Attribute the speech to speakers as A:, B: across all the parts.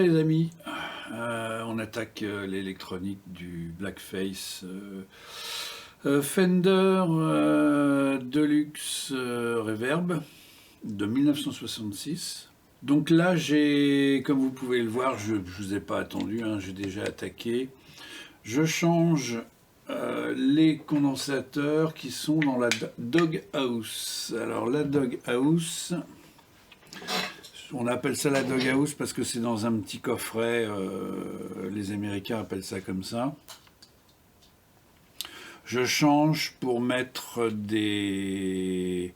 A: les amis, on attaque l'électronique du Blackface Fender Deluxe Reverb de 1966. Donc là, comme vous pouvez le voir, je ne vous ai pas attendu, hein, j'ai déjà attaqué. Je change les condensateurs qui sont dans la Doghouse. Alors la Doghouse, on appelle ça la Doghouse parce que c'est dans un petit coffret, les Américains appellent ça comme ça. Je change pour mettre des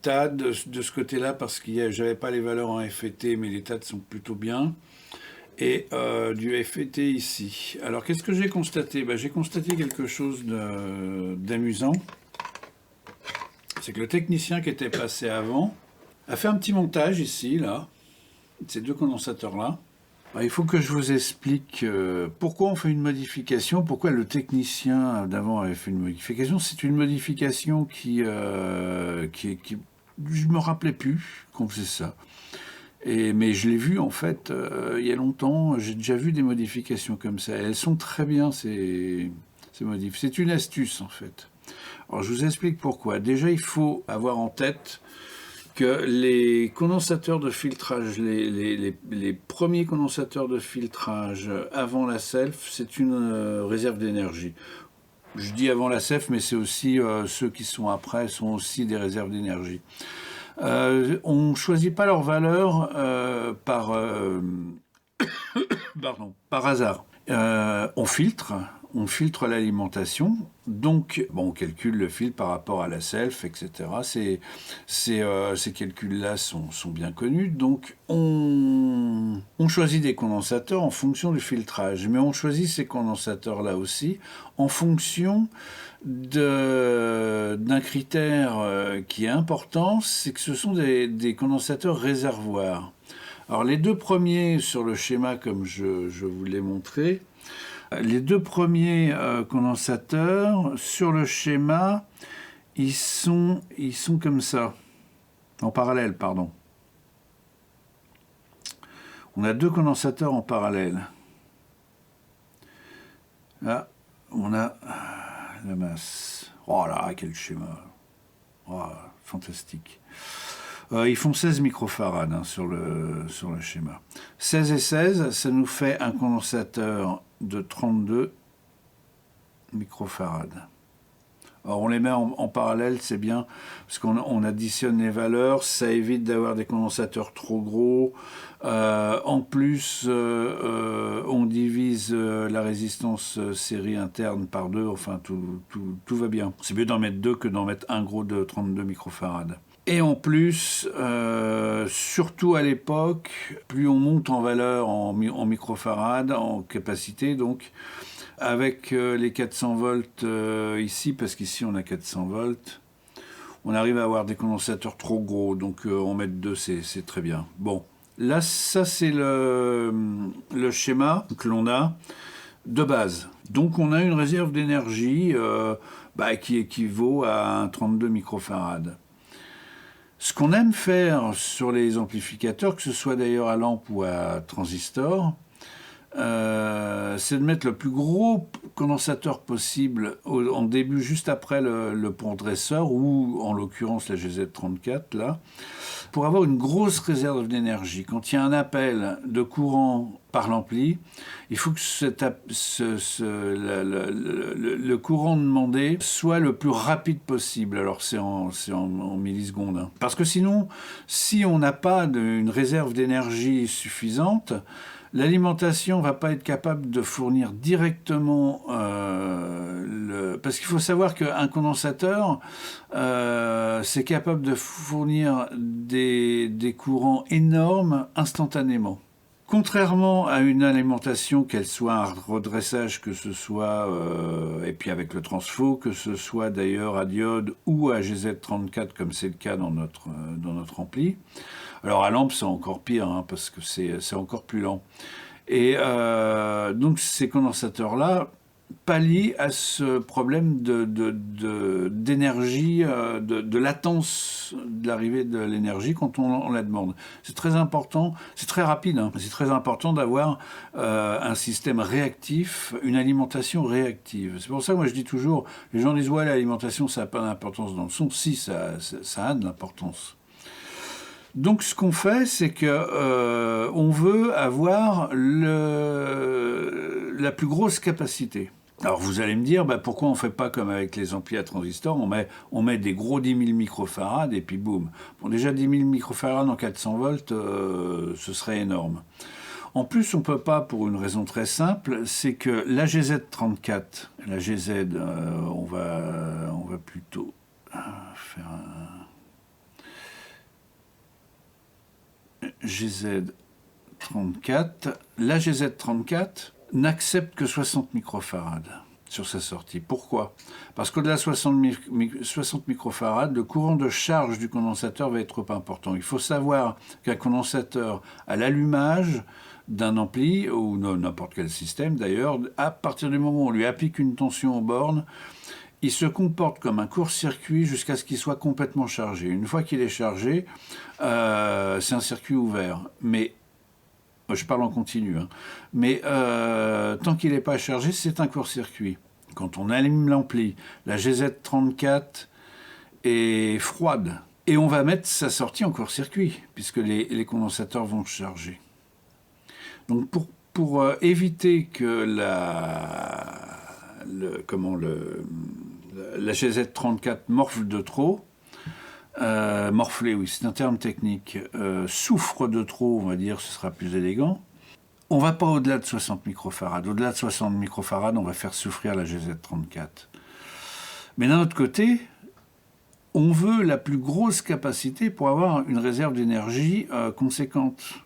A: tas de ce côté-là parce que j'avais pas les valeurs en FET, mais les tas sont plutôt bien. Et du FET ici. Alors qu'est-ce que j'ai constaté? J'ai constaté quelque chose d'amusant. C'est que le technicien qui était passé avant a fait un petit montage ici, là, ces deux condensateurs-là. Il faut que je vous explique pourquoi on fait une modification, pourquoi le technicien d'avant avait fait une modification. C'est une modification qui je me rappelais plus qu'on faisait ça. Mais je l'ai vu en fait il y a longtemps, j'ai déjà vu des modifications comme ça. Elles sont très bien ces modifs. C'est une astuce en fait. Alors je vous explique pourquoi. Déjà il faut avoir en tête que les condensateurs de filtrage, les premiers condensateurs de filtrage avant la self, c'est une réserve d'énergie. Je dis avant la self, mais c'est aussi ceux qui sont après sont aussi des réserves d'énergie. On ne choisit pas leur valeur par hasard. On filtre l'alimentation, donc on calcule le filtre par rapport à la self, etc. Ces calculs-là sont bien connus, donc on choisit des condensateurs en fonction du filtrage, mais on choisit ces condensateurs-là aussi en fonction d'un critère qui est important, c'est que ce sont des condensateurs réservoirs. Alors les deux premiers sur le schéma, comme je vous l'ai montré, les deux premiers condensateurs sur le schéma, ils sont comme ça, en parallèle, pardon. On a deux condensateurs en parallèle. Là, on a la masse. Oh là, quel schéma. Oh, fantastique. Ils font 16 microfarads hein, sur le schéma. 16 et 16, ça nous fait un condensateur de 32 microfarads. Alors on les met en parallèle, c'est bien, parce qu'on additionne les valeurs, ça évite d'avoir des condensateurs trop gros. En plus, on divise la résistance série interne par deux, enfin tout va bien. C'est mieux d'en mettre deux que d'en mettre un gros de 32 microfarads. Et en plus, surtout à l'époque, plus on monte en valeur en microfarad, en capacité, donc, avec les 400 volts ici, parce qu'ici on a 400 volts, on arrive à avoir des condensateurs trop gros, donc en mettre deux, c'est très bien. Bon, là, ça c'est le schéma que l'on a de base. Donc on a une réserve d'énergie qui équivaut à un 32 microfarads. Ce qu'on aime faire sur les amplificateurs, que ce soit d'ailleurs à lampe ou à transistor, c'est de mettre le plus gros condensateur possible en début, juste après le pont dresseur, ou en l'occurrence la GZ34, là, pour avoir une grosse réserve d'énergie. Quand il y a un appel de courant par l'ampli, il faut que le courant demandé soit le plus rapide possible. Alors c'est en millisecondes. Hein. Parce que sinon, si on n'a pas une réserve d'énergie suffisante, l'alimentation ne va pas être capable de fournir directement parce qu'il faut savoir qu'un condensateur, c'est capable de fournir des courants énormes instantanément. Contrairement à une alimentation, qu'elle soit un redressage, que ce soit, et puis avec le transfo, que ce soit d'ailleurs à diode ou à GZ34, comme c'est le cas dans notre ampli. Alors à lampe, c'est encore pire, hein, parce que c'est encore plus lent. Et donc ces condensateurs-là, pallie à ce problème d'énergie, de latence de l'arrivée de l'énergie quand on la demande. C'est très important, c'est très rapide, hein. C'est très important d'avoir un système réactif, une alimentation réactive. C'est pour ça que moi je dis toujours, les gens disent ouais, l'alimentation ça n'a pas d'importance dans le son. Si, ça a de l'importance. Donc ce qu'on fait, c'est que on veut avoir la plus grosse capacité. Alors vous allez me dire, bah, pourquoi on ne fait pas comme avec les amplis à transistors, on met des gros 10 000 microfarads et puis boum. Bon, déjà 10 000 microfarads en 400 volts, ce serait énorme. En plus, on ne peut pas pour une raison très simple, c'est que la GZ34, la GZ, on va plutôt faire un GZ34. La GZ34 n'accepte que 60 microfarads sur sa sortie. Pourquoi? Parce qu'au-delà de 60 microfarads, le courant de charge du condensateur va être trop important. Il faut savoir qu'un condensateur, à l'allumage d'un ampli, ou n'importe quel système d'ailleurs, à partir du moment où on lui applique une tension aux bornes, il se comporte comme un court-circuit jusqu'à ce qu'il soit complètement chargé. Une fois qu'il est chargé, c'est un circuit ouvert. Mais je parle en continu, hein. Mais tant qu'il n'est pas chargé, c'est un court-circuit. Quand on allume l'ampli, la GZ34 est froide. Et on va mettre sa sortie en court-circuit, puisque les condensateurs vont charger. Donc pour éviter que la GZ34 morfle de trop, morfler, oui, c'est un terme technique, souffre de trop, on va dire, ce sera plus élégant. On va pas au-delà de 60 microfarads. Au-delà de 60 microfarads, on va faire souffrir la GZ34. Mais d'un autre côté, on veut la plus grosse capacité pour avoir une réserve d'énergie conséquente.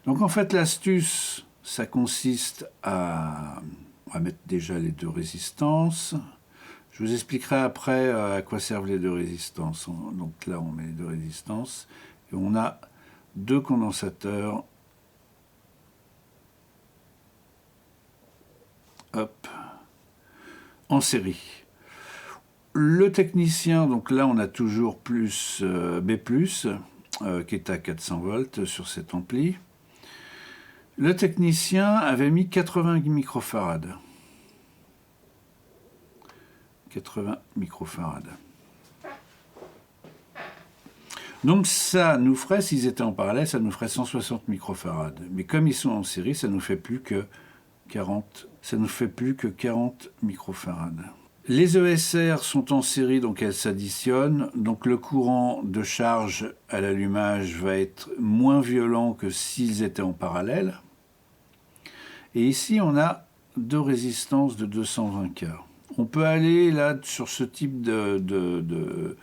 A: Donc en fait, l'astuce, ça consiste à... On va mettre déjà les deux résistances. Je vous expliquerai après à quoi servent les deux résistances. Donc là, on met les deux résistances. Et on a deux condensateurs. Hop. En série. Le technicien, donc là, on a toujours plus B+, qui est à 400 volts sur cet ampli. Le technicien avait mis 80 microfarads. 80 microfarads. Donc ça nous ferait, s'ils étaient en parallèle, ça nous ferait 160 microfarads. Mais comme ils sont en série, ça nous fait plus que 40 microfarads. Les ESR sont en série, donc elles s'additionnent. Donc le courant de charge à l'allumage va être moins violent que s'ils étaient en parallèle. Et ici, on a deux résistances de 220K. On peut aller là sur ce type de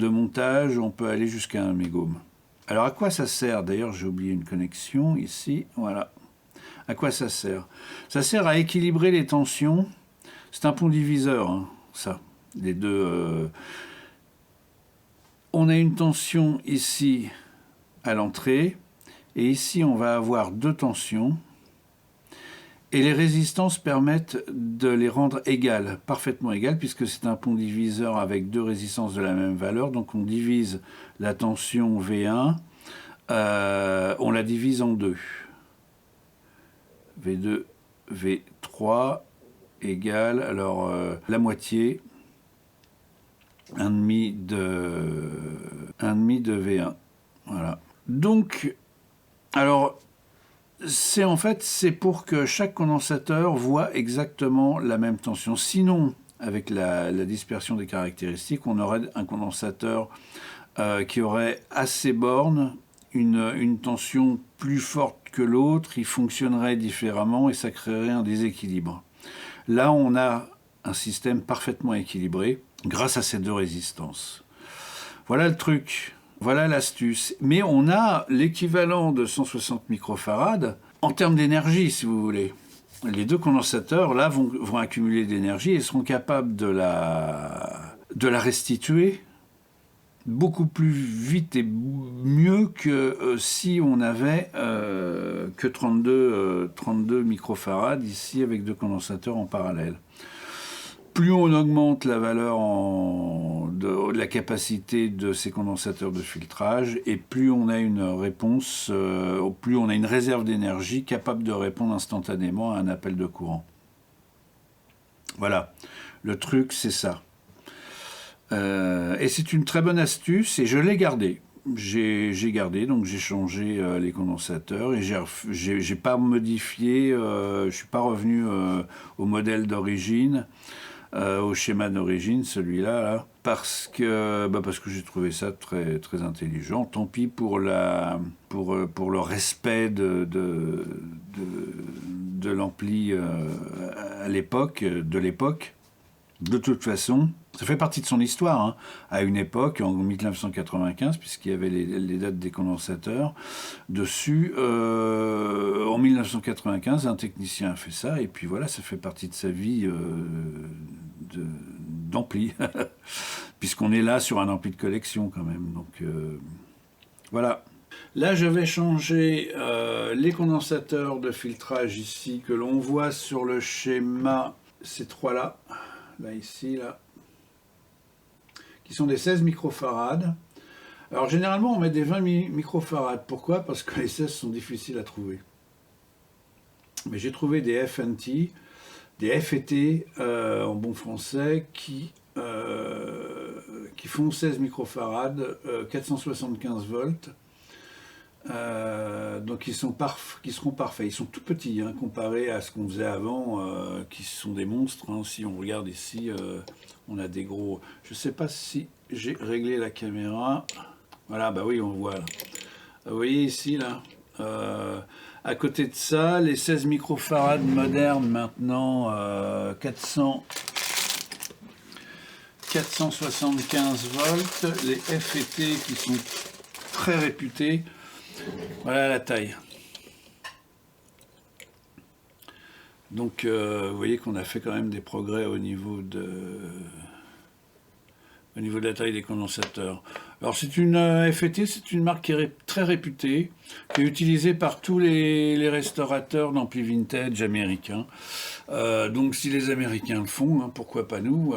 A: montage, on peut aller jusqu'à 1 mégome. Alors à quoi ça sert? D'ailleurs, j'ai oublié une connexion ici, voilà. À quoi ça sert? Ça sert à équilibrer les tensions. C'est un pont diviseur, hein, ça. Les deux. On a une tension ici à l'entrée, et ici on va avoir deux tensions. Et les résistances permettent de les rendre égales, parfaitement égales, puisque c'est un pont diviseur avec deux résistances de la même valeur. Donc on divise la tension V1, on la divise en deux. V2, V3 égale, alors la moitié, 1,5 de V1. Voilà. Donc, alors... c'est pour que chaque condensateur voit exactement la même tension. Sinon, avec la dispersion des caractéristiques, on aurait un condensateur qui aurait à ses bornes une tension plus forte que l'autre, il fonctionnerait différemment et ça créerait un déséquilibre. Là, on a un système parfaitement équilibré grâce à ces deux résistances. Voilà le truc. Voilà l'astuce. Mais on a l'équivalent de 160 microfarads en termes d'énergie, si vous voulez. Les deux condensateurs, là, vont accumuler d'énergie et seront capables de la restituer beaucoup plus vite et mieux que si on avait que 32 microfarads ici avec 2 condensateurs en parallèle. Plus on augmente la valeur de la capacité de ces condensateurs de filtrage, et plus on a une réponse, plus on a une réserve d'énergie capable de répondre instantanément à un appel de courant. Voilà, le truc c'est ça. Et c'est une très bonne astuce, et je l'ai gardée. J'ai gardé, donc j'ai changé les condensateurs, et j'ai pas modifié, je suis pas revenu au modèle d'origine, au schéma d'origine, celui-là, là, parce que j'ai trouvé ça très, très intelligent. Tant pis pour le respect de l'ampli à l'époque, de l'époque. De toute façon, ça fait partie de son histoire, hein. À une époque, en 1995, puisqu'il y avait les dates des condensateurs dessus, en 1995, un technicien a fait ça, et puis voilà, ça fait partie de sa vie d'ampli, puisqu'on est là sur un ampli de collection quand même. Donc voilà. Là, je vais changer les condensateurs de filtrage ici, que l'on voit sur le schéma, ces trois-là. Là, ici, là, qui sont des 16 microfarads. Alors, généralement, on met des 20 microfarads. Pourquoi? Parce que les 16 sont difficiles à trouver. Mais j'ai trouvé des FNT, des FET, en bon français, qui font 16 microfarads, 475 volts. Donc ils seront parfaits. Ils sont tout petits, hein, comparés à ce qu'on faisait avant, qui sont des monstres, hein. Si on regarde ici, on a des gros... Je ne sais pas si j'ai réglé la caméra. Voilà, bah oui, on voit là. Vous voyez ici, là, à côté de ça, les 16 microfarads modernes maintenant, 475 volts, les FET qui sont très réputés. Voilà la taille. Donc vous voyez qu'on a fait quand même des progrès au niveau de la taille des condensateurs. Alors c'est une FET, c'est une marque qui est très réputée, qui est utilisée par tous les restaurateurs d'amplis vintage américains. Donc si les Américains le font, hein, pourquoi pas nous?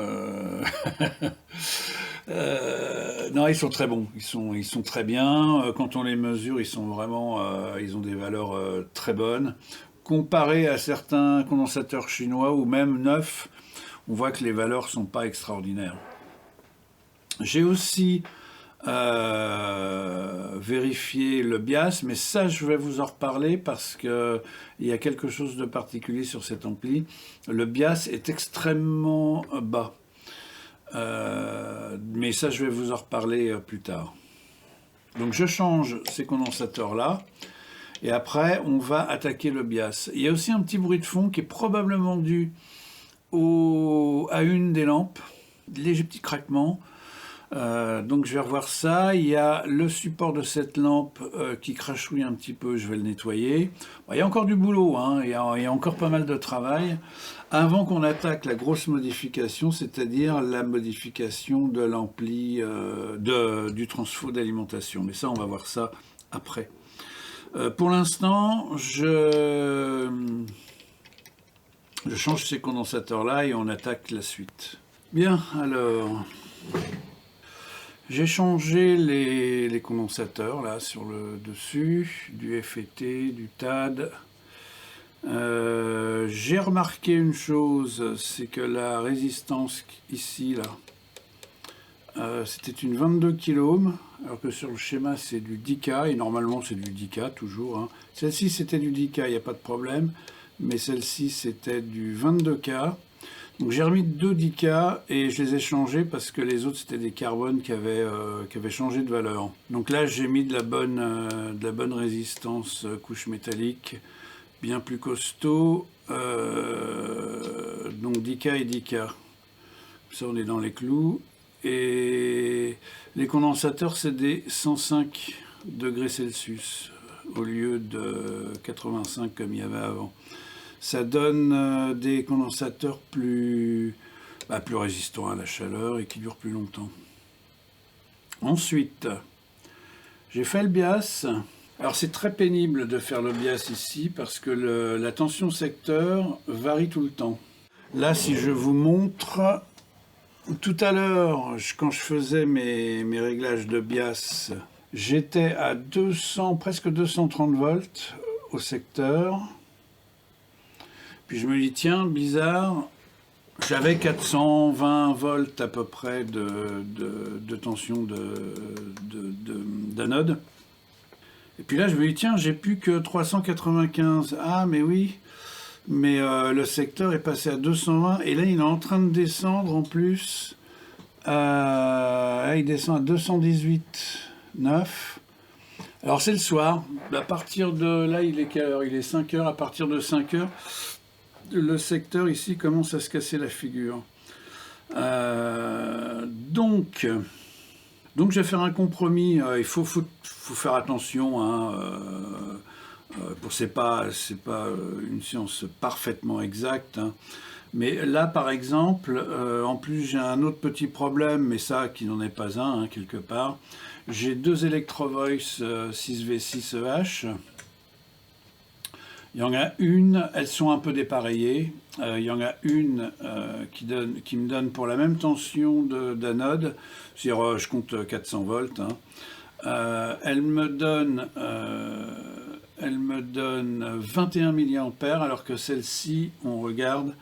A: Non, ils sont très bons, ils sont très bien. Quand on les mesure, ils sont vraiment, ils ont des valeurs très bonnes. Comparé à certains condensateurs chinois ou même neufs, on voit que les valeurs sont pas extraordinaires. J'ai aussi vérifié le bias, mais ça je vais vous en reparler parce que il y a quelque chose de particulier sur cet ampli. Le bias est extrêmement bas. Mais ça je vais vous en reparler plus tard. Donc je change ces condensateurs là et après on va attaquer le bias. Il y a aussi un petit bruit de fond qui est probablement dû à une des lampes, léger petit craquement. Donc je vais revoir ça. Il y a le support de cette lampe qui crachouille un petit peu, je vais le nettoyer. Bon, il y a encore du boulot, hein. Il y a encore pas mal de travail avant qu'on attaque la grosse modification, c'est-à-dire la modification de l'ampli, du transfo d'alimentation. Mais ça, on va voir ça après. Pour l'instant, je change ces condensateurs-là et on attaque la suite. Bien, alors... J'ai changé les condensateurs là sur le dessus, du FET, du TAD. J'ai remarqué une chose, c'est que la résistance ici là, c'était une 22 kΩ, alors que sur le schéma c'est du 10K, et normalement c'est du 10K toujours, hein. Celle-ci c'était du 10K, il n'y a pas de problème, mais celle-ci c'était du 22K. Donc j'ai remis 2 10K et je les ai changés parce que les autres c'était des carbones qui avaient changé de valeur. Donc là j'ai mis de la bonne résistance couche métallique, bien plus costaud, donc 10K et 10K. Ça on est dans les clous. Et les condensateurs c'est des 105 degrés Celsius au lieu de 85 comme il y avait avant. Ça donne des condensateurs plus résistants à la chaleur et qui durent plus longtemps. Ensuite, j'ai fait le bias. Alors c'est très pénible de faire le bias ici parce que la tension secteur varie tout le temps. Là, si je vous montre, tout à l'heure, quand je faisais mes réglages de bias, j'étais à 200, presque 230 volts au secteur. Puis je me dis, tiens, bizarre, j'avais 420 volts à peu près de tension d'anode. Et puis là, je me dis, tiens, j'ai plus que 395. Ah, mais oui, mais le secteur est passé à 220. Et là, il est en train de descendre en plus. Il descend à 218,9. Alors, c'est le soir. À partir de là, il est quelle heure? Il est 5 heures. À partir de 5 heures, le secteur ici commence à se casser la figure. Donc, je vais faire un compromis. Il faut faire attention. Hein, c'est pas une science parfaitement exacte. Hein. Mais là, par exemple, en plus, j'ai un autre petit problème, mais ça, qui n'en est pas un, hein, quelque part. J'ai deux Electro-Voice 6V6EH. Il y en a une, elles sont un peu dépareillées. Il y en a une qui me donne pour la même tension d'anode, c'est-à-dire je compte 400 volts. Hein. Elle me donne 21 mA, alors que celle-ci, on regarde,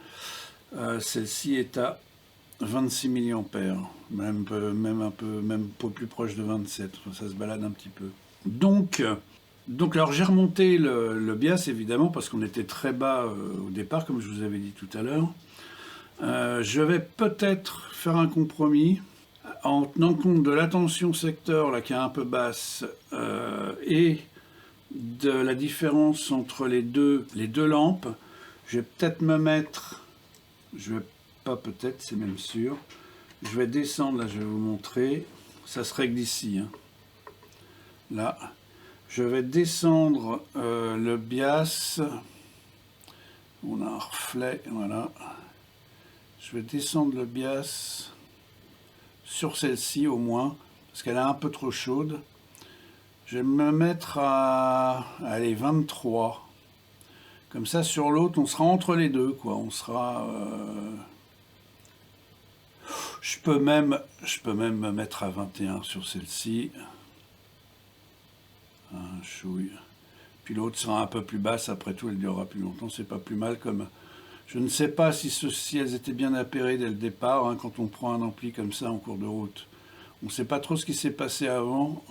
A: celle-ci est à 26 mA, même un peu plus proche de 27, ça se balade un petit peu. Donc alors j'ai remonté le bias évidemment parce qu'on était très bas au départ, comme je vous avais dit tout à l'heure. Je vais peut-être faire un compromis en tenant compte de la tension secteur là qui est un peu basse et de la différence entre les deux lampes. Je vais peut-être me mettre, je vais pas peut-être, c'est même sûr. Je vais descendre là, je vais vous montrer. Ça se règle ici. Hein. Là. Je vais descendre le bias. On a un reflet, voilà. Je vais descendre le bias sur celle-ci au moins, parce qu'elle est un peu trop chaude. Je vais me mettre à, allez, 23. Comme ça, sur l'autre, on sera entre les deux, quoi. On sera... Je peux même me mettre à 21 sur celle-ci. Un chouille. Puis l'autre sera un peu plus basse, après tout elle durera plus longtemps, c'est pas plus mal comme... Je ne sais pas si elles étaient bien appairées dès le départ, hein, quand on prend un ampli comme ça en cours de route. On ne sait pas trop ce qui s'est passé avant.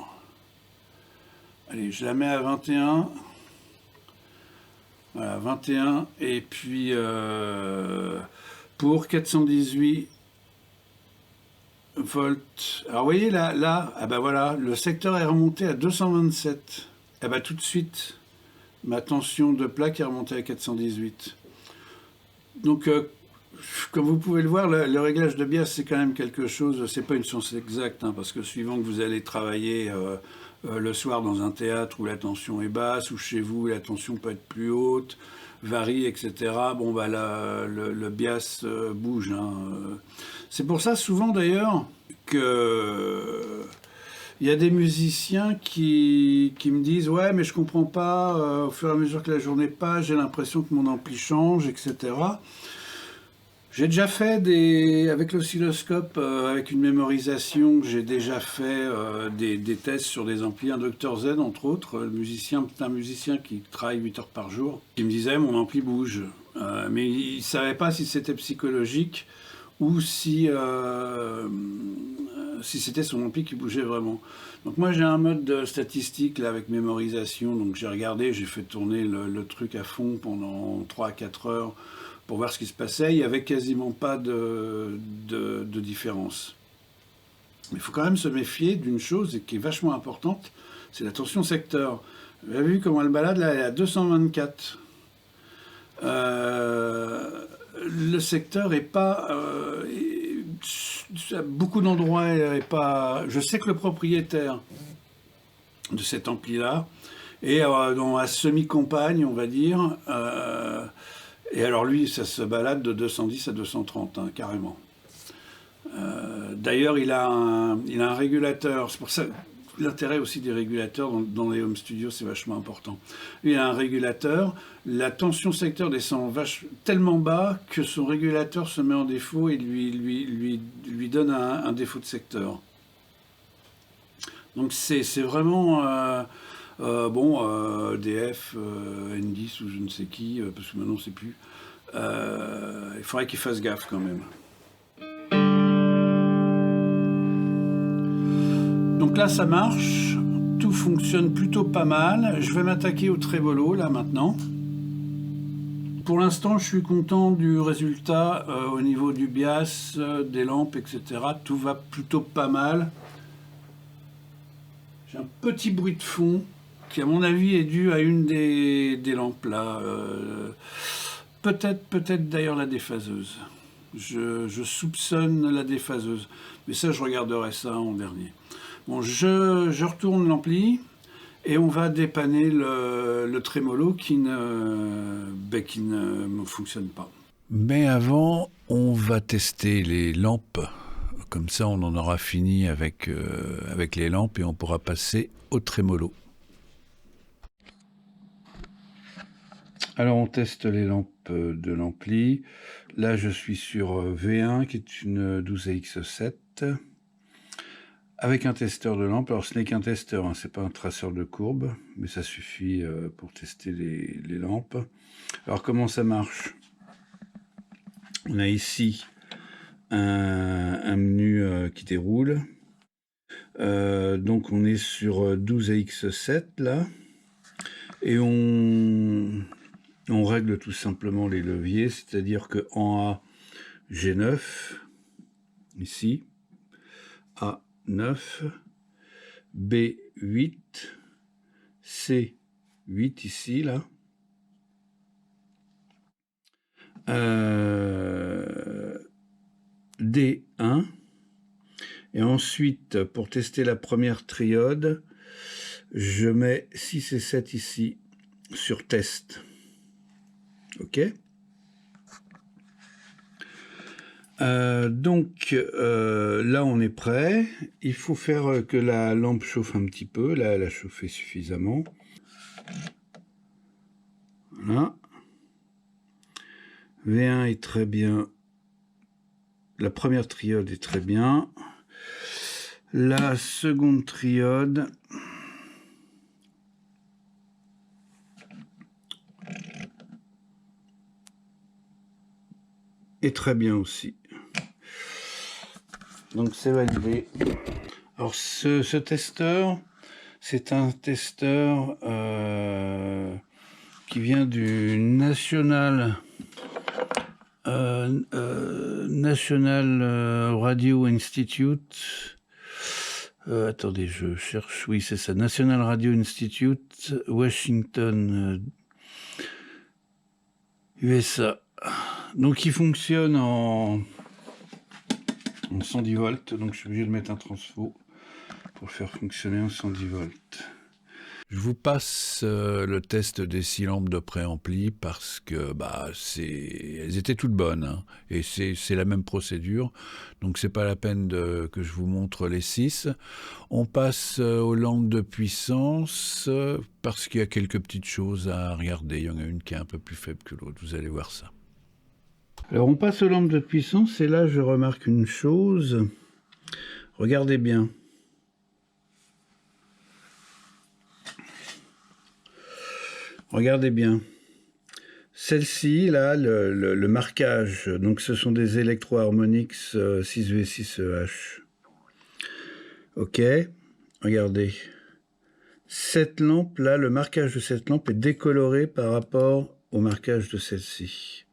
A: Allez, je la mets à 21. Voilà, 21. Et puis pour 418 volts. Alors vous voyez là, ah ben voilà, le secteur est remonté à 227. Ah ben tout de suite, ma tension de plaque est remontée à 418. Donc comme vous pouvez le voir, le réglage de bias c'est quand même quelque chose, c'est pas une science exacte, hein, parce que suivant que vous allez travailler le soir dans un théâtre où la tension est basse, ou chez vous la tension peut être plus haute, varie, etc. Bon bah le bias bouge. Hein. C'est pour ça souvent d'ailleurs que il y a des musiciens qui me disent ouais mais je comprends pas, au fur et à mesure que la journée passe, j'ai l'impression que mon ampli change, etc. J'ai déjà fait avec l'oscilloscope, avec une mémorisation, j'ai déjà fait des tests sur des amplis, un Dr Z entre autres, un musicien qui travaille 8 heures par jour, qui me disait mon ampli bouge, mais il ne savait pas si c'était psychologique ou si c'était son ampli qui bougeait vraiment. Donc moi j'ai un mode statistique là, avec mémorisation, donc j'ai regardé, j'ai fait tourner le truc à fond pendant 3 à 4 heures, pour voir ce qui se passait, il n'y avait quasiment pas de différence. Mais il faut quand même se méfier d'une chose qui est vachement importante, c'est la tension secteur. Vous avez vu comment elle balade, là, elle est à 224. Le secteur n'est pas... à beaucoup d'endroits, elle n'est pas... Je sais que le propriétaire de cet ampli-là est dans la semi-campagne, on va dire... et alors lui, ça se balade de 210 à 230, hein, carrément. D'ailleurs, il a un régulateur. C'est pour ça l'intérêt aussi des régulateurs dans les home studios, c'est vachement important. Il a un régulateur. La tension secteur descend tellement bas que son régulateur se met en défaut et lui donne un défaut de secteur. Donc c'est vraiment EDF, N10 ou je ne sais qui, parce que maintenant c'est plus. Il faudrait qu'il fasse gaffe quand même. Donc là ça marche, tout fonctionne plutôt pas mal. Je vais m'attaquer au trémolo là maintenant. Pour l'instant je suis content du résultat au niveau du bias, des lampes, etc. Tout va plutôt pas mal. J'ai un petit bruit de fond qui à mon avis est dû à une des lampes là. Peut-être d'ailleurs la déphaseuse. Je soupçonne la déphaseuse. Mais ça je regarderai ça en dernier. Bon, je retourne l'ampli et on va dépanner le trémolo qui ne fonctionne pas. Mais avant, on va tester les lampes. Comme ça, on en aura fini avec les lampes et on pourra passer au trémolo. Alors, on teste les lampes de l'ampli. Là, je suis sur V1, qui est une 12AX7. Avec un testeur de lampe. Alors ce n'est qu'un testeur, hein, c'est pas un traceur de courbe, mais ça suffit pour tester les lampes. Alors comment ça marche? On a ici un menu qui déroule. Donc on est sur 12AX7 là, et on règle tout simplement les leviers, c'est-à-dire que en A j'ai 9 ici, A 9, B8, C8 ici, là. D1. Et ensuite, pour tester la première triode, je mets 6 et 7 ici sur test. OK ? Donc là on est prêt. Il faut faire que la lampe chauffe un petit peu. Là elle a chauffé suffisamment. Voilà. V1 est très bien. La première triode est très bien. La seconde triode est très bien aussi. Donc c'est validé. Alors ce testeur, c'est un testeur qui vient du National Radio Institute. Attendez, je cherche. Oui, c'est ça. National Radio Institute, Washington, USA. Donc il fonctionne en 110 volts, donc je suis obligé de mettre un transfo pour le faire fonctionner en 110 volts. Je vous passe le test des 6 lampes de préampli parce que elles étaient toutes bonnes, hein, et c'est la même procédure, donc c'est pas la peine que je vous montre les 6. On passe aux lampes de puissance parce qu'il y a quelques petites choses à regarder. Il y en a une qui est un peu plus faible que l'autre, vous allez voir ça. Alors on passe aux lampes de puissance et là je remarque une chose. Regardez bien. Regardez bien. Celle-ci, là, le marquage, donc ce sont des Electro-Harmonix 6V6EH. Ok, regardez. Cette lampe-là, le marquage de cette lampe est décoloré par rapport au marquage de celle-ci.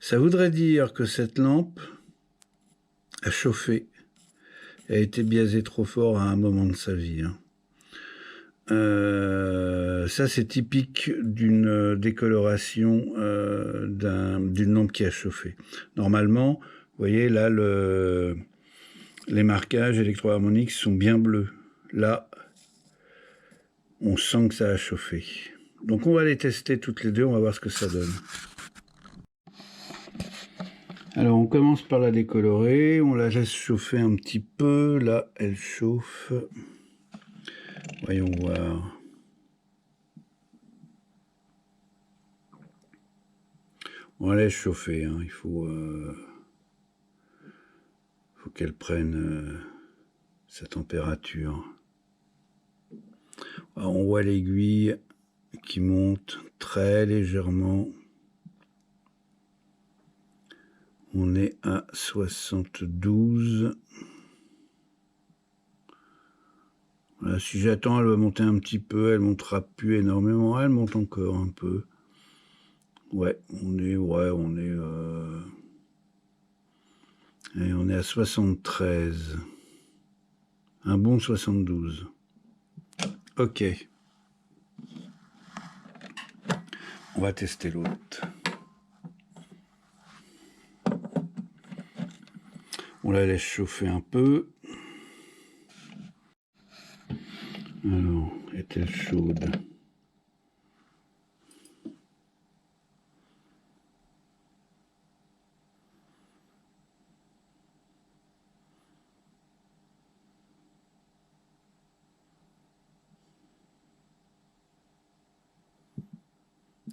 A: Ça voudrait dire que cette lampe a chauffé, a été biaisée trop fort à un moment de sa vie. Hein. Ça c'est typique d'une décoloration d'une lampe qui a chauffé. Normalement, vous voyez là les marquages électroharmoniques sont bien bleus. Là, on sent que ça a chauffé. Donc on va les tester toutes les deux, on va voir ce que ça donne. Alors on commence par la décolorer, on la laisse chauffer un petit peu, là elle chauffe, voyons voir. On la laisse chauffer, hein. Il faut qu'elle prenne sa température. Alors, on voit l'aiguille qui monte très légèrement. On est à 72. Voilà, si j'attends, elle va monter un petit peu. Elle montera plus énormément. Elle monte encore un peu. Ouais, on est et on est à 73. Un bon 72. Ok. On va tester l'autre. On la laisse chauffer un peu. Alors, est-elle chaude?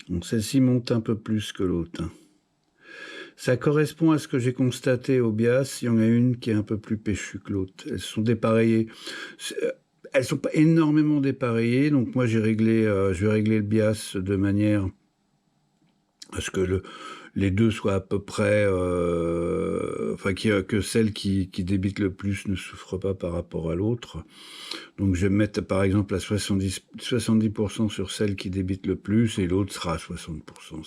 A: Donc celle-ci monte un peu plus que l'autre. Ça correspond à ce que j'ai constaté au bias. Il y en a une qui est un peu plus péchue que l'autre. Elles sont dépareillées. Elles sont pas énormément dépareillées. Donc moi je vais régler le bias de manière à ce que les deux soient à peu près, enfin que celle qui débite le plus ne souffre pas par rapport à l'autre. Donc je vais mettre par exemple à 70% sur celle qui débite le plus et l'autre sera à 60%.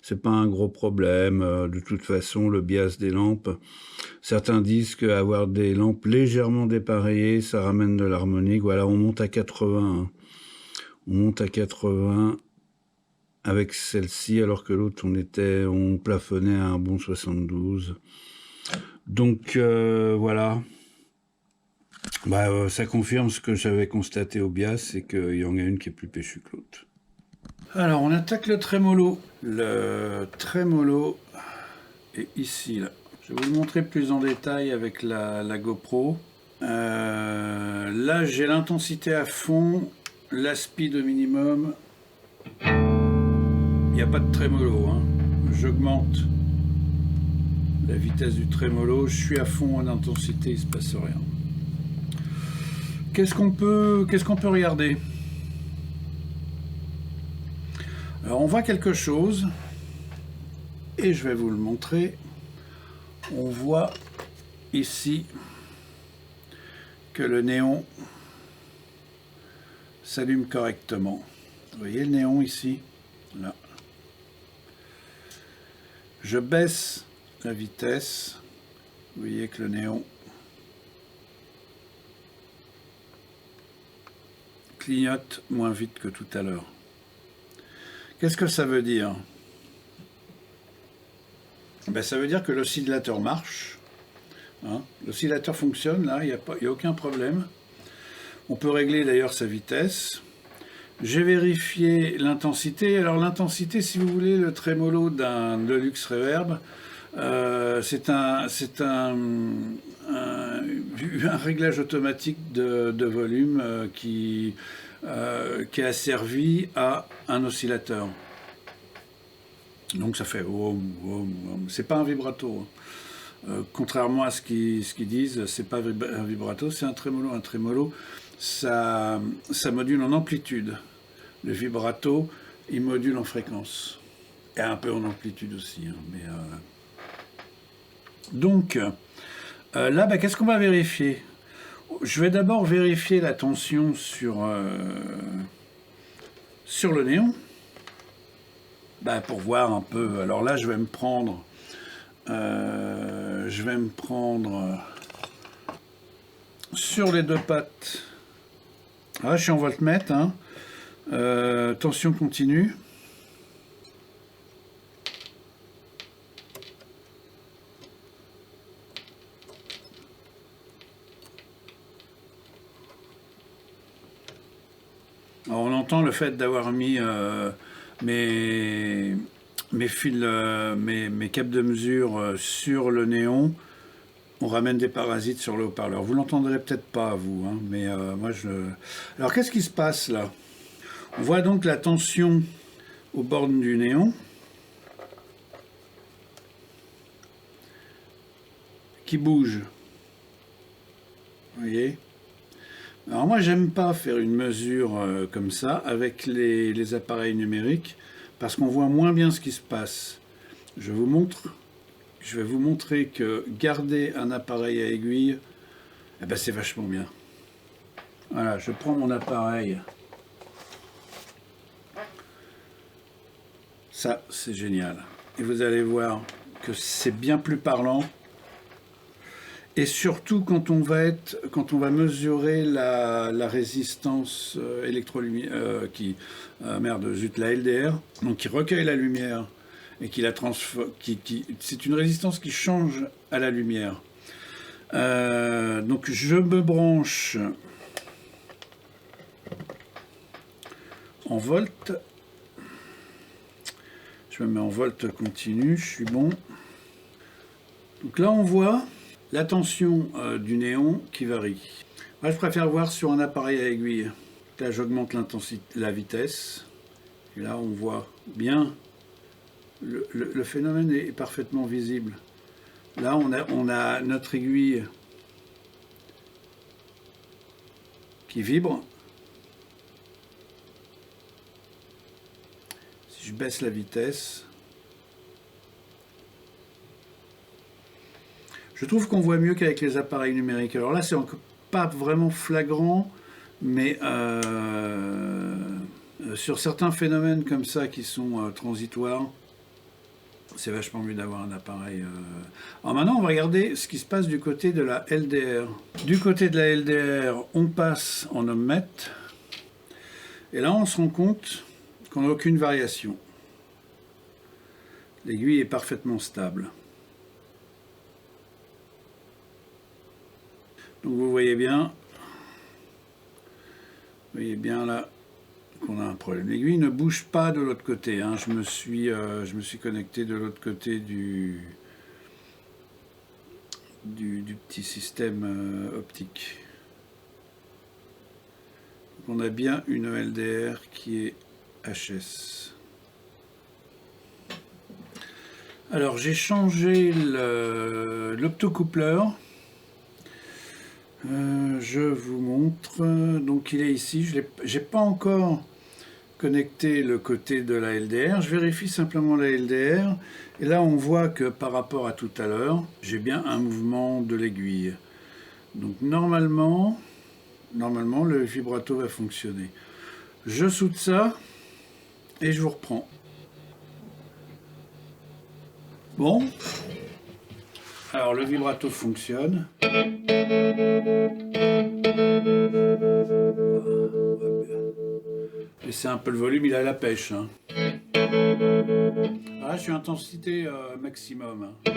A: C'est pas un gros problème. De toute façon, le bias des lampes, certains disent qu'avoir des lampes légèrement dépareillées, ça ramène de l'harmonique. Voilà, on monte à 80. Hein. On monte à 80 avec celle-ci, alors que l'autre, on plafonnait à un bon 72. Donc voilà. Ça confirme ce que j'avais constaté au bias, c'est qu'il y en a une qui est plus péchue que l'autre. Alors on attaque le trémolo. Le trémolo est ici, là. Je vais vous le montrer plus en détail avec la GoPro. Là j'ai l'intensité à fond, la speed au minimum. Il n'y a pas de trémolo, hein. J'augmente la vitesse du trémolo, je suis à fond en intensité, il ne se passe rien. Qu'est-ce qu'on peut regarder? Alors on voit quelque chose, et je vais vous le montrer. On voit ici que le néon s'allume correctement. Vous voyez le néon ici? Là. Je baisse la vitesse. Vous voyez que le néon clignote moins vite que tout à l'heure. Qu'est-ce que ça veut dire? Ça veut dire que l'oscillateur marche. Hein, l'oscillateur fonctionne, là, il n'y a aucun problème. On peut régler d'ailleurs sa vitesse. J'ai vérifié l'intensité. Alors l'intensité, si vous voulez, le trémolo d'un Deluxe Reverb, c'est un réglage automatique de volume qui est asservi à un oscillateur. Donc ça fait c'est pas un vibrato. Contrairement à ce qu'ils disent, c'est pas un vibrato, c'est un trémolo. Un trémolo, ça module en amplitude. Le vibrato, il module en fréquence. Et un peu en amplitude aussi. Hein, Donc, là, qu'est-ce qu'on va vérifier? Je vais d'abord vérifier la tension sur le néon. Pour voir un peu. Alors là, je vais me prendre sur les deux pattes. Là, je suis en voltmètre. Hein. Tension continue. Alors, on entend le fait d'avoir mis mes mes fils, mes câbles de mesure sur le néon, on ramène des parasites sur le haut-parleur. Vous l'entendrez peut-être pas, vous, hein, mais moi je... Alors qu'est-ce qui se passe là? On voit donc la tension aux bornes du néon qui bouge. Vous voyez? Alors moi j'aime pas faire une mesure comme ça avec les appareils numériques parce qu'on voit moins bien ce qui se passe. Je vais vous montrer que garder un appareil à aiguille, eh ben c'est vachement bien. Voilà, je prends mon appareil. Ça, c'est génial. Et vous allez voir que c'est bien plus parlant. Et surtout quand on va mesurer la résistance la LDR, donc qui recueille la lumière et qui la transforme, c'est une résistance qui change à la lumière. Donc je me branche en volts. Je me mets en volts continu, je suis bon. Donc là on voit la tension du néon qui varie. Moi je préfère voir sur un appareil à aiguille. Là j'augmente l'intensité, la vitesse. Et là on voit bien, le phénomène est parfaitement visible. Là on a notre aiguille qui vibre. Si je baisse la vitesse, je trouve qu'on voit mieux qu'avec les appareils numériques. Alors là, c'est encore pas vraiment flagrant, mais sur certains phénomènes comme ça qui sont transitoires, c'est vachement mieux d'avoir un appareil. Alors maintenant, on va regarder ce qui se passe du côté de la LDR. Du côté de la LDR, on passe en ohm-mètre, et là, on se rend compte qu'on n'a aucune variation. L'aiguille est parfaitement stable. Donc vous voyez bien là qu'on a un problème. L'aiguille ne bouge pas de l'autre côté, hein. Je me suis connecté de l'autre côté du petit système optique. Donc on a bien une LDR qui est HS. Alors j'ai changé l'optocoupleur. Je vous montre, donc il est ici, je n'ai pas encore connecté le côté de la LDR, je vérifie simplement la LDR, et là on voit que par rapport à tout à l'heure, j'ai bien un mouvement de l'aiguille. Donc normalement le vibrato va fonctionner. Je soude ça, et je vous reprends. Bon, alors le vibrato fonctionne. Laissez un peu le volume, il a la pêche. Hein. Ah, je suis intensité maximum. Hein.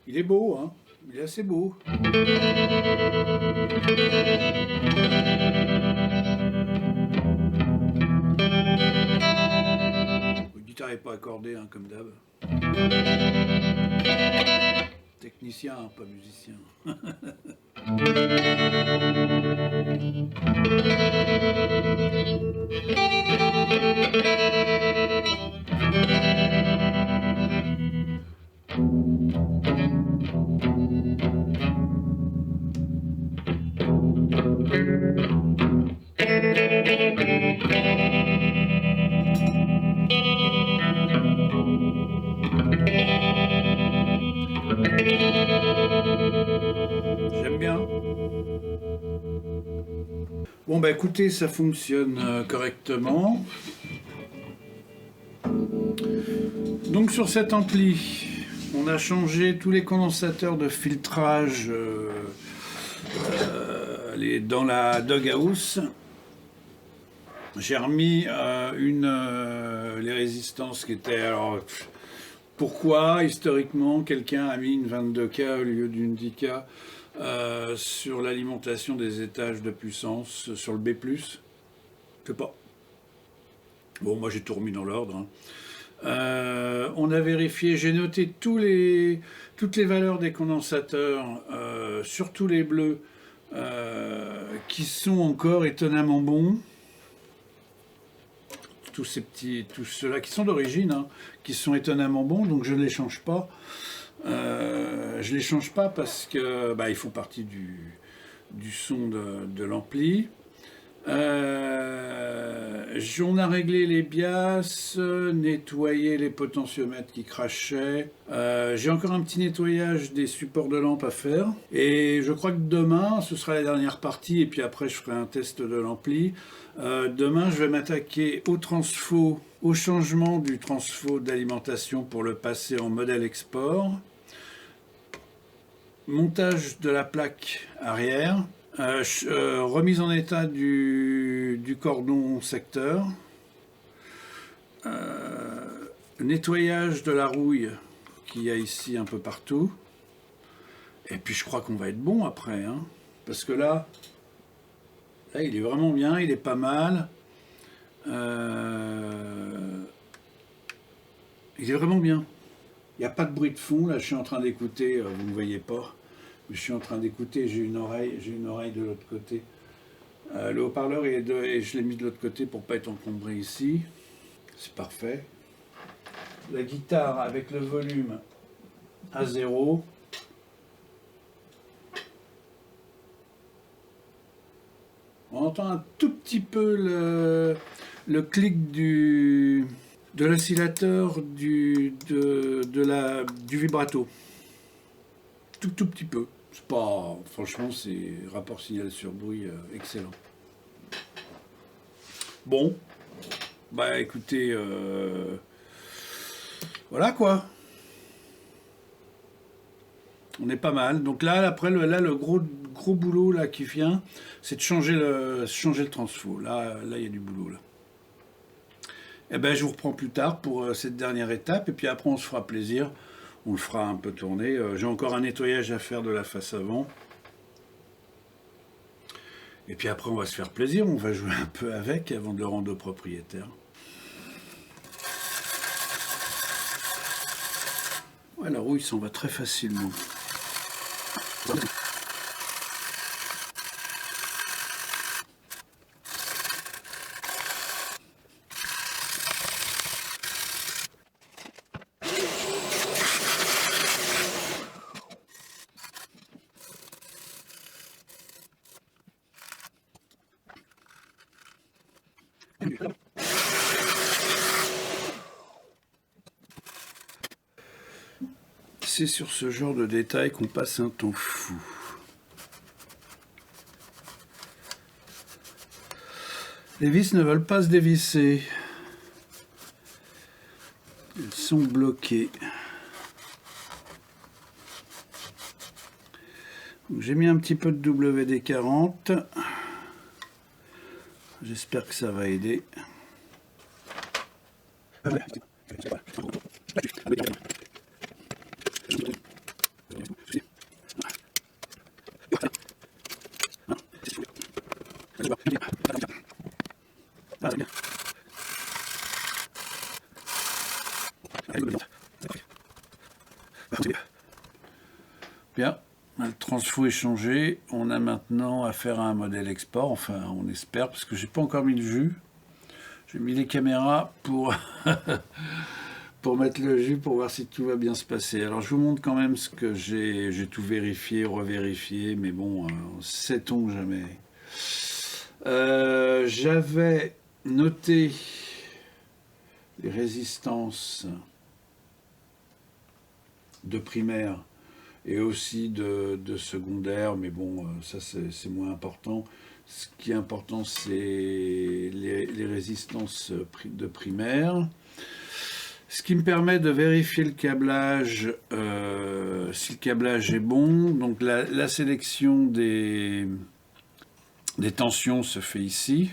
A: Il est beau, hein? Il est assez beau. La guitare n'est pas accordée, hein, comme d'hab. Tac, technicien, hein, pas musicien. J'aime bien. Bon bah écoutez, ça fonctionne correctement. Donc sur cet ampli, on a changé tous les condensateurs de filtrage dans la doghouse. J'ai remis les résistances qui étaient... Alors, pourquoi, historiquement, quelqu'un a mis une 22K au lieu d'une 10K sur l'alimentation des étages de puissance, sur le B+. Je sais pas. Bon, moi j'ai tout remis dans l'ordre. Hein. On a vérifié, j'ai noté toutes les valeurs des condensateurs, surtout les bleus, qui sont encore étonnamment bons. Tous ceux-là qui sont d'origine, hein, qui sont étonnamment bons, donc je ne les change pas. Je les change pas parce que ils font partie du son de l'ampli. On a réglé les bias, nettoyé les potentiomètres qui crachaient. J'ai encore un petit nettoyage des supports de lampe à faire. Et je crois que demain, ce sera la dernière partie, et puis après je ferai un test de l'ampli. Demain, je vais m'attaquer au transfo, au changement du transfo d'alimentation pour le passer en modèle export. Montage de la plaque arrière. Remise en état du cordon secteur, nettoyage de la rouille qu'il y a ici un peu partout, et puis je crois qu'on va être bon après, hein, parce que là il est vraiment bien, il est pas mal, il est vraiment bien, il n'y a pas de bruit de fond, là je suis en train d'écouter, vous ne voyez pas, je suis en train d'écouter, j'ai une oreille de l'autre côté. Le haut-parleur et je l'ai mis de l'autre côté pour pas être encombré ici. C'est parfait. La guitare avec le volume à 0. On entend un tout petit peu le clic de l'oscillateur du vibrato. Tout petit peu. C'est pas, franchement, c'est rapport signal sur bruit excellent. Bon, bah écoutez, voilà quoi. On est pas mal. Donc là, après, le gros boulot là qui vient, c'est de changer le transfo. Là, il y a du boulot là. Eh ben, je vous reprends plus tard pour cette dernière étape, et puis après, on se fera plaisir. On le fera un peu tourner. J'ai encore un nettoyage à faire de la face avant. Et puis après, on va se faire plaisir. On va jouer un peu avec avant de le rendre au propriétaire. Ouais, la rouille s'en va très facilement. C'est sur ce genre de détails qu'on passe un temps fou. Les vis ne veulent pas se dévisser. Elles sont bloquées. J'ai mis un petit peu de WD-40. J'espère que ça va aider. transfo est changé. On a maintenant affaire à un modèle export, enfin on espère, parce que j'ai pas encore mis le jus. J'ai mis les caméras pour, pour mettre le jus, pour voir si tout va bien se passer. Alors je vous montre quand même ce que j'ai tout vérifié, revérifié, mais bon, sait-on jamais. J'avais noté les résistances de primaire et aussi de secondaire, mais bon, ça c'est moins important. Ce qui est important, c'est les résistances de primaire. Ce qui me permet de vérifier le câblage, si le câblage est bon. Donc la sélection des tensions se fait ici,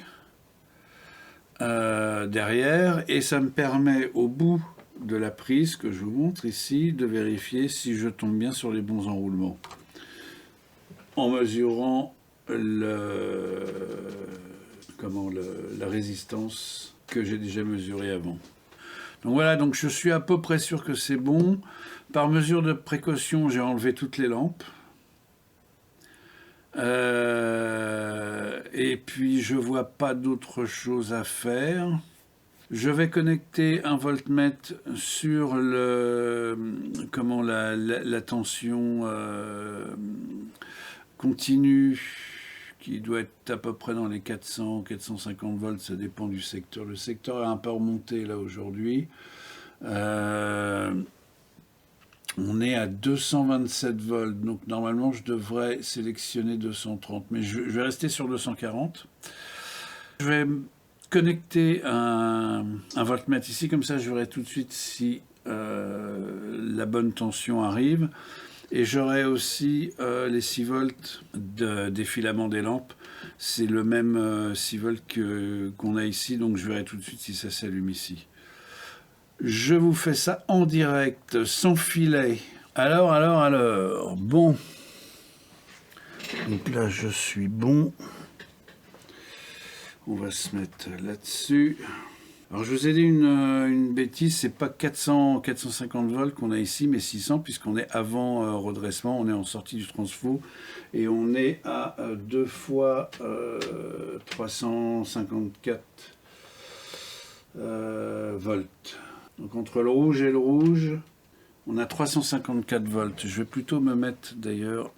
A: derrière, et ça me permet au bout de la prise que je vous montre ici de vérifier si je tombe bien sur les bons enroulements en mesurant la résistance que j'ai déjà mesurée avant. Donc voilà, donc je suis à peu près sûr que c'est bon. Par mesure de précaution, j'ai enlevé toutes les lampes. Et puis je vois pas d'autre chose à faire. Je vais connecter un voltmètre sur la tension continue qui doit être à peu près dans les 400-450 volts, ça dépend du secteur. Le secteur est un peu remonté là aujourd'hui. On est à 227 volts, donc normalement je devrais sélectionner 230, mais je vais rester sur 240. Je vais connecter un voltmètre ici, comme ça je verrai tout de suite si la bonne tension arrive. Et j'aurai aussi les 6 volts des filaments des lampes. C'est le même 6 volts qu'on a ici, donc je verrai tout de suite si ça s'allume ici. Je vous fais ça en direct, sans filet. Alors, bon. Donc là, je suis bon. On va se mettre là-dessus. Alors, je vous ai dit une bêtise, c'est pas 450 volts qu'on a ici, mais 600, puisqu'on est avant redressement, on est en sortie du transfo, et on est à 2 fois 354 volts. Donc entre le rouge et le rouge, on a 354 volts. Je vais plutôt me mettre d'ailleurs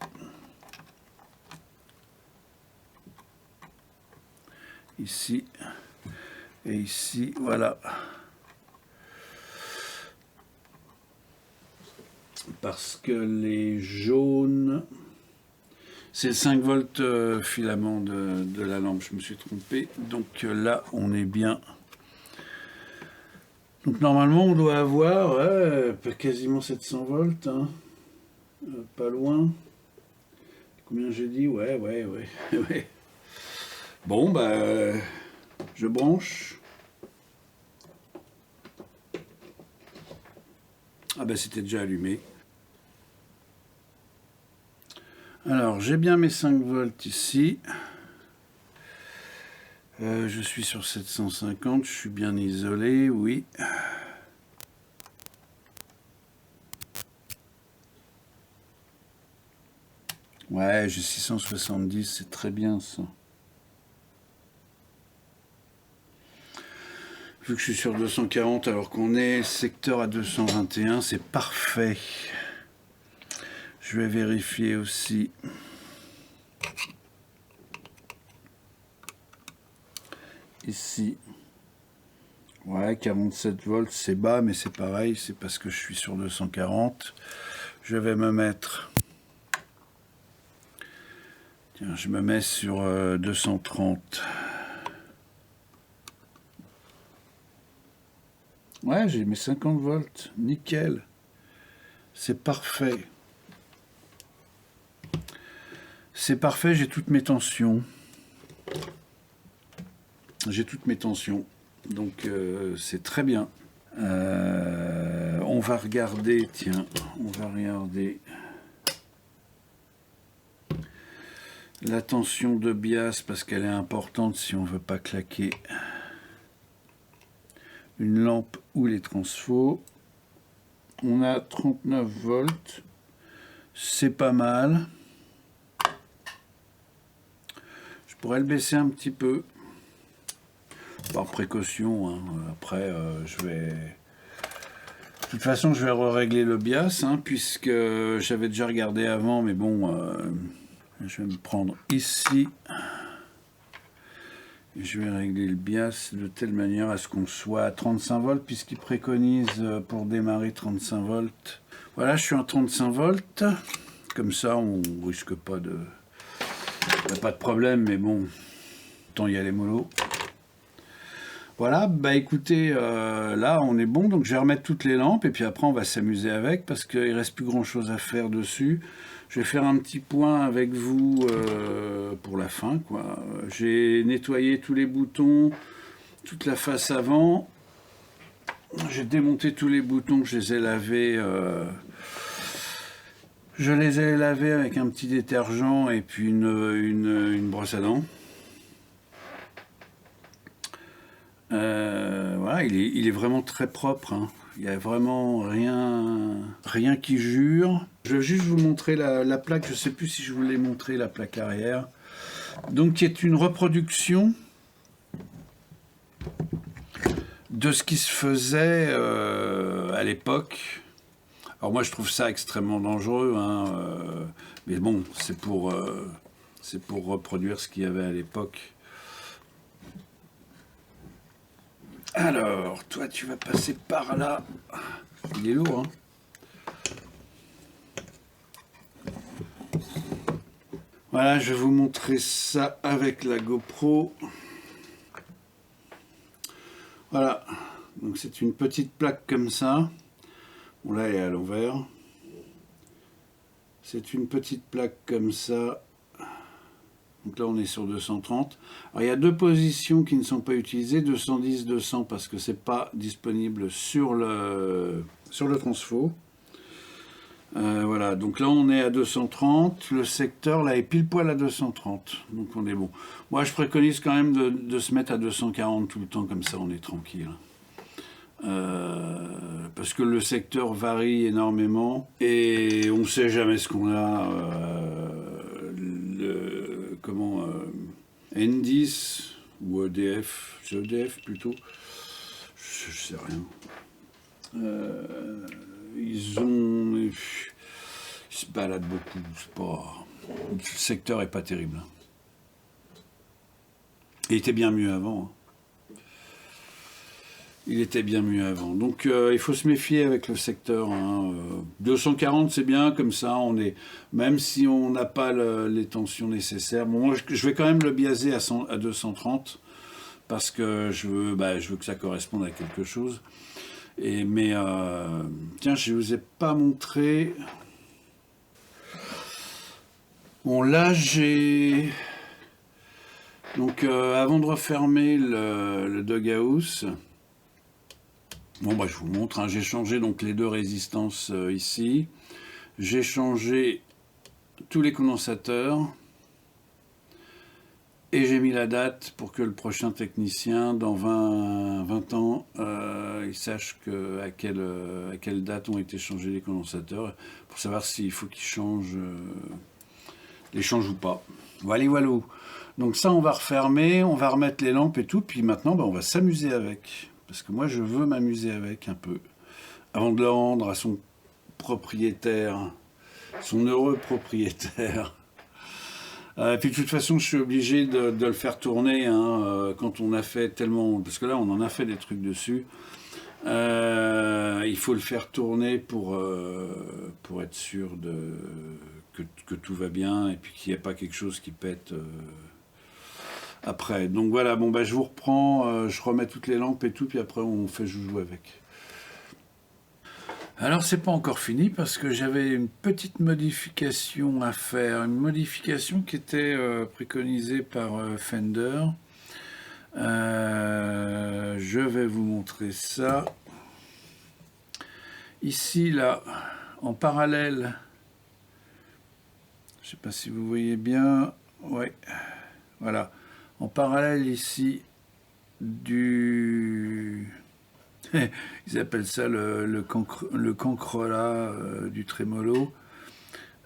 A: ici et ici, voilà. Parce que les jaunes, c'est 5 volts filament de la lampe, je me suis trompé. Donc là, on est bien. Donc normalement, on doit avoir quasiment 700 volts, hein. Pas loin. Combien j'ai dit? Ouais. Bon, bah, je branche. Ah bah, c'était déjà allumé. Alors, j'ai bien mes 5 volts ici. Je suis sur 750, je suis bien isolé, oui. Ouais, j'ai 670, c'est très bien ça. Vu que je suis sur 240 alors qu'on est secteur à 221, c'est parfait. Je vais vérifier aussi. Ici. Ouais, 47 volts, c'est bas, mais c'est pareil, c'est parce que je suis sur 240. Je vais me mettre... Tiens, je me mets sur 230. Ouais, j'ai mes 50 volts, nickel. C'est parfait. C'est parfait, j'ai toutes mes tensions. Donc c'est très bien. On va regarder, la tension de bias parce qu'elle est importante si on ne veut pas claquer une lampe ou les transfos. On a 39 volts, c'est pas mal. pourrais le baisser un petit peu. Par précaution, hein. Après je vais... De toute façon, je vais régler le bias, hein, puisque j'avais déjà regardé avant, mais bon, je vais me prendre ici. Et je vais régler le bias de telle manière à ce qu'on soit à 35 volts, puisqu'il préconise pour démarrer 35 volts. Voilà, je suis à 35 volts. Comme ça, on risque pas de... Il n'y a pas de problème, mais bon, autant y aller mollo. Voilà, bah écoutez, là on est bon, donc je vais remettre toutes les lampes et puis après on va s'amuser avec parce qu'il ne reste plus grand chose à faire dessus. Je vais faire un petit point avec vous pour la fin, quoi. J'ai nettoyé tous les boutons, toute la face avant. J'ai démonté tous les boutons, je les ai lavés. Je les ai lavés avec un petit détergent et puis une brosse à dents. Voilà, il est vraiment très propre, hein. Il n'y a vraiment rien qui jure. Je vais juste vous montrer la plaque. Je ne sais plus si je vous l'ai montré, la plaque arrière. Donc, qui est une reproduction de ce qui se faisait à l'époque. Alors moi, je trouve ça extrêmement dangereux, hein, mais bon, c'est pour reproduire ce qu'il y avait à l'époque. Alors, toi, tu vas passer par là. Il est lourd, hein. Voilà, je vais vous montrer ça avec la GoPro. Voilà, donc c'est une petite plaque comme ça. Bon, là, elle est à l'envers. C'est une petite plaque comme ça. Donc là, on est sur 230. Alors, il y a deux positions qui ne sont pas utilisées, 210, 200, parce que c'est pas disponible sur le transfo. Voilà, donc là, on est à 230. Le secteur, là, est pile poil à 230. Donc, on est bon. Moi, je préconise quand même de se mettre à 240 tout le temps, comme ça, on est tranquille. Parce que le secteur varie énormément et on ne sait jamais ce qu'on a. N10 ou EDF, c'est EDF plutôt, je sais rien. Ils se baladent beaucoup, c'est pas... Le secteur est pas terrible. Il était bien mieux avant. Il était bien mieux avant. Donc il faut se méfier avec le secteur, hein. 240 c'est bien, comme ça on est, même si on n'a pas les tensions nécessaires. Bon, moi je vais quand même le biaiser à 230 parce que je veux que ça corresponde à quelque chose. Mais tiens, je ne vous ai pas montré. Bon, là j'ai... Donc avant de refermer le doghouse, bon, bah, je vous montre, hein, j'ai changé donc les deux résistances ici. J'ai changé tous les condensateurs. Et j'ai mis la date pour que le prochain technicien, dans 20 ans, il sache à quelle date ont été changés les condensateurs, pour savoir s'il faut qu'il change, les change ou pas. Voilà, voilà. Donc ça, on va refermer, on va remettre les lampes et tout, puis maintenant, bah, on va s'amuser avec. Parce que moi, je veux m'amuser avec un peu. Avant de le rendre à son propriétaire, son heureux propriétaire. Puis de toute façon, je suis obligé de le faire tourner, hein, quand on a fait tellement... Parce que là, on en a fait des trucs dessus. Il faut le faire tourner pour être sûr que tout va bien et puis qu'il n'y ait pas quelque chose qui pète après. Donc voilà, bon, bah, je vous reprends, je remets toutes les lampes et tout, puis après on fait joujou avec. Alors c'est pas encore fini parce que j'avais une petite modification à faire, une modification qui était préconisée par Fender. Je vais vous montrer ça. Ici, là, en parallèle, je sais pas si vous voyez bien, ouais, voilà, en parallèle ici du... Ils appellent ça le cancrelat du trémolo,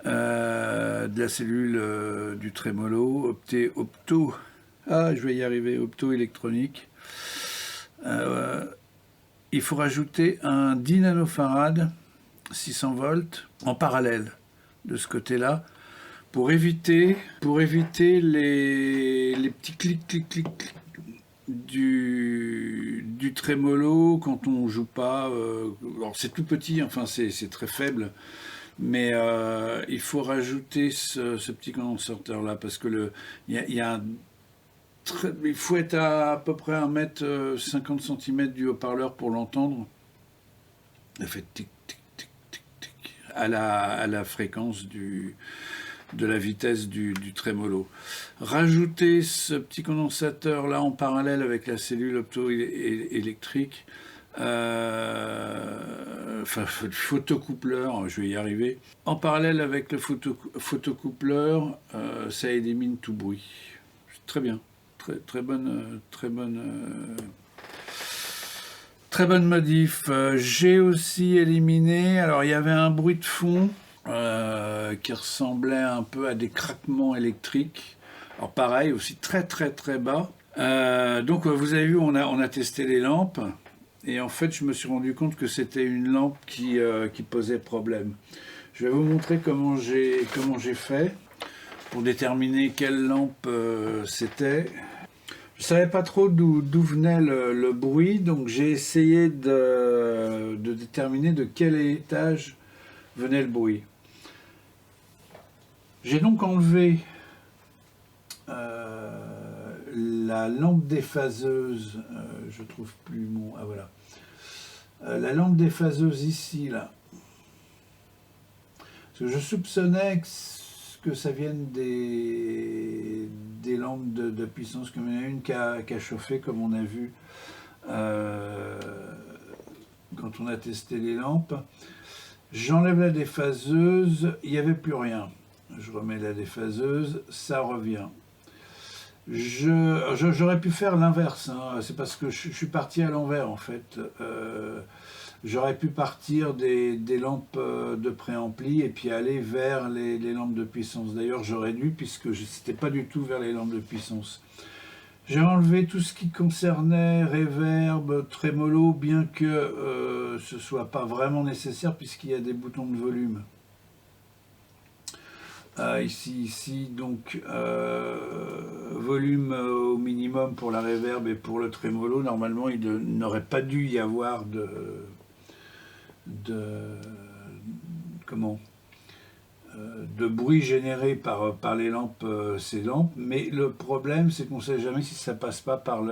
A: de la cellule du trémolo, opto Ah, je vais y arriver, optoélectronique. Euh, il faut rajouter un 10 nanofarad 600 volts en parallèle de ce côté-là pour éviter les petits clics, clics, clics, clics du trémolo quand on joue pas. Alors c'est tout petit, enfin c'est très faible, mais il faut rajouter ce petit condensateur là parce que il y a il faut être à peu près 1 m 50 cm du haut-parleur pour l'entendre. Il fait tic tic tic tic tic à la fréquence de la vitesse du trémolo. Rajouter ce petit condensateur là en parallèle avec la cellule optoélectrique, enfin photocoupleur, je vais y arriver. En parallèle avec le photocoupleur, ça élimine tout bruit. Très bien, très bonne, très bonne modif. J'ai aussi éliminé, alors il y avait un bruit de fond qui ressemblait un peu à des craquements électriques. Alors pareil, aussi très bas. Donc vous avez vu, on a testé les lampes. Et en fait, je me suis rendu compte que c'était une lampe qui posait problème. Je vais vous montrer comment j'ai fait pour déterminer quelle lampe c'était. Je ne savais pas trop d'où venait le bruit, donc j'ai essayé de déterminer de quel étage venait le bruit. J'ai donc enlevé la lampe déphaseuse, je trouve plus mon... Ah voilà. La lampe déphaseuse ici, là. Parce que je soupçonnais que ça vienne des lampes de puissance, comme il y en a une qui a chauffé, comme on a vu quand on a testé les lampes. J'enlève la déphaseuse, il n'y avait plus rien. Je remets la déphaseuse, ça revient. J'aurais pu faire l'inverse, hein. C'est parce que je suis parti à l'envers en fait. J'aurais pu partir des lampes de préampli et puis aller vers les lampes de puissance. D'ailleurs j'aurais dû puisque c'était pas du tout vers les lampes de puissance. J'ai enlevé tout ce qui concernait reverb, trémolo, bien que ce ne soit pas vraiment nécessaire puisqu'il y a des boutons de volume. Ici, donc volume au minimum pour la reverb et pour le trémolo. Normalement, il n'aurait pas dû y avoir de bruit généré par les lampes, ces lampes. Mais le problème, c'est qu'on ne sait jamais si ça passe pas par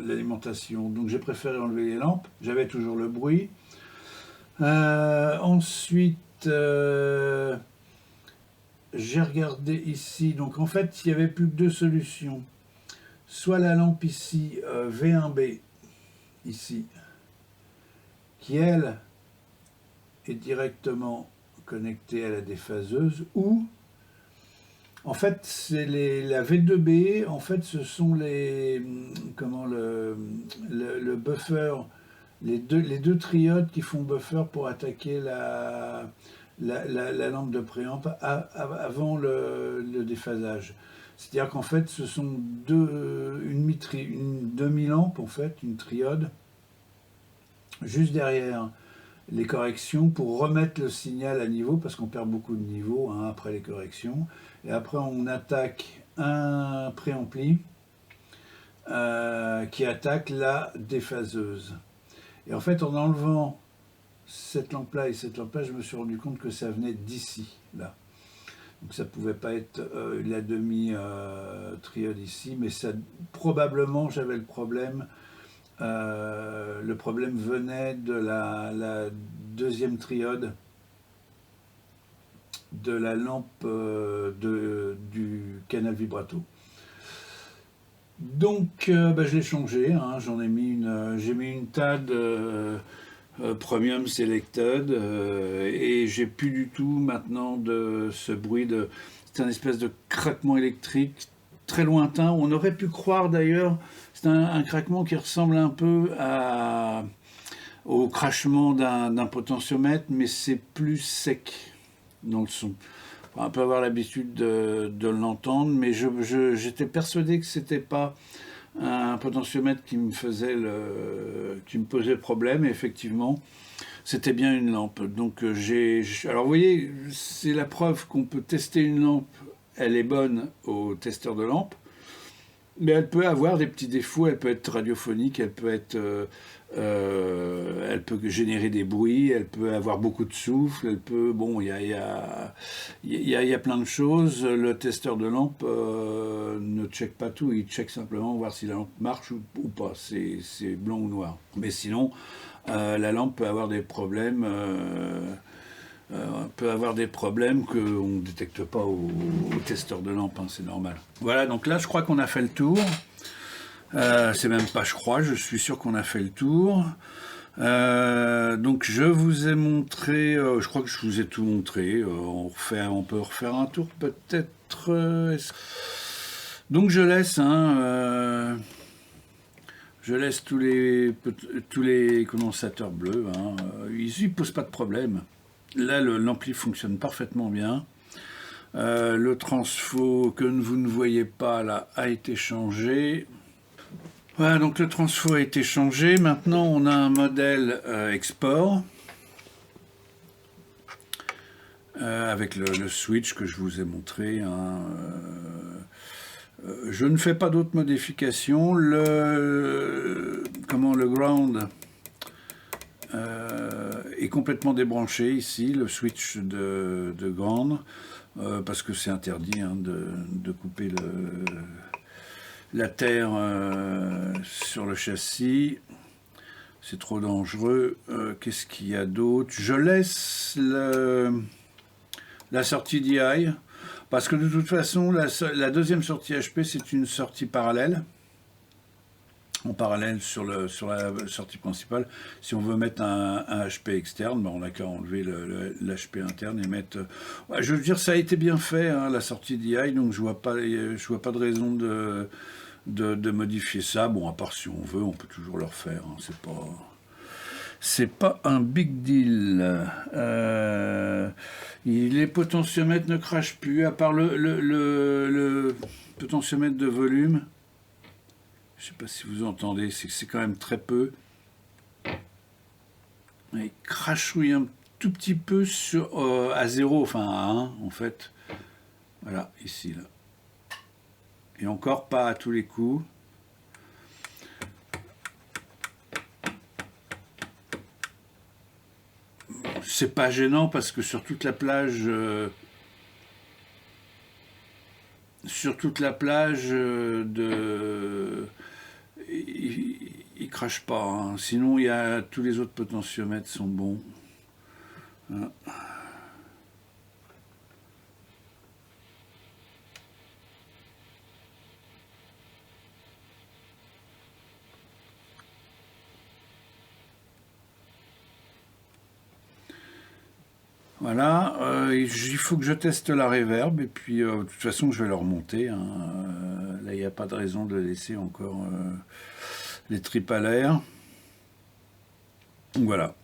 A: l'alimentation. Donc j'ai préféré enlever les lampes. J'avais toujours le bruit. Ensuite... j'ai regardé ici, donc en fait il n'y avait plus que deux solutions. Soit la lampe ici, V1B, ici, qui elle est directement connectée à la déphaseuse, ou en fait c'est la V2B, en fait ce sont le buffer, les deux triodes qui font buffer pour attaquer la lampe de préamp avant le déphasage. C'est-à-dire qu'en fait, ce sont une demi-lampe, en fait, une triode, juste derrière les corrections pour remettre le signal à niveau, parce qu'on perd beaucoup de niveau hein, après les corrections. Et après, on attaque un préampli qui attaque la déphaseuse. Et en fait, en enlevant cette lampe-là et cette lampe-là, je me suis rendu compte que ça venait d'ici, là. Donc ça ne pouvait pas être la demi-triode ici, mais ça, probablement j'avais le problème. Le problème venait de la deuxième triode de la lampe du canal vibrato. Donc je l'ai changé, hein, j'ai mis une TAD Premium Selected et j'ai plus du tout maintenant de ce bruit c'est un espèce de craquement électrique très lointain. On aurait pu croire d'ailleurs, c'est un craquement qui ressemble un peu au crachement d'un potentiomètre, mais c'est plus sec dans le son. un peu avoir l'habitude de l'entendre, mais j'étais persuadé que c'était pas un potentiomètre qui me posait problème, et effectivement, c'était bien une lampe. Donc alors vous voyez, c'est la preuve qu'on peut tester une lampe, elle est bonne au testeur de lampe, mais elle peut avoir des petits défauts, elle peut être radiophonique, elle peut générer des bruits, elle peut avoir beaucoup de souffle, elle peut... Bon, il y a plein de choses. Le testeur de lampe ne check pas tout, il check simplement voir si la lampe marche ou pas, c'est blanc ou noir. Mais sinon, la lampe peut avoir des problèmes... qu'on ne détecte pas au testeur de lampe, hein, c'est normal. Voilà, donc là je crois qu'on a fait le tour. C'est même pas je crois, je suis sûr qu'on a fait le tour. Donc je vous ai montré, je crois que je vous ai tout montré. On peut refaire un tour peut-être. Donc je laisse, tous les condensateurs bleus. Ils ne posent pas de problème. Là, l'ampli fonctionne parfaitement bien. Le transfo que vous ne voyez pas là a été changé. Voilà, donc le transfo a été changé. Maintenant, on a un modèle export avec le switch que je vous ai montré. Je ne fais pas d'autres modifications. Le ground est complètement débranché ici, le switch de ground, parce que c'est interdit de couper la terre sur le châssis, c'est trop dangereux. Qu'est-ce qu'il y a d'autre? Je laisse la sortie DI, parce que de toute façon la deuxième sortie HP c'est une sortie parallèle, en parallèle sur la sortie principale. Si on veut mettre un HP externe, ben on n'a qu'à enlever l'HP interne et mettre... je veux dire, ça a été bien fait, la sortie DI, donc je vois pas de raison de modifier ça. Bon, à part si on veut, on peut toujours le refaire, c'est pas un big deal. Les potentiomètres ne crachent plus, à part le potentiomètre de volume. Je ne sais pas si vous entendez, c'est quand même très peu. Il crachouille un tout petit peu à 0, enfin à 1 en fait. Voilà, ici, là. Et encore pas à tous les coups. C'est pas gênant parce que sur toute la plage... il crache pas, sinon tous les autres potentiomètres sont bons. Voilà, il faut que je teste la reverb et puis de toute façon je vais le remonter. Là il n'y a pas de raison de laisser encore les tripes à l'air. Donc voilà.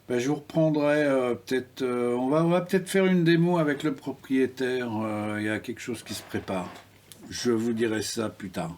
A: Ben, je vous reprendrai peut-être. On va peut-être faire une démo avec le propriétaire. Il y a quelque chose qui se prépare. Je vous dirai ça plus tard.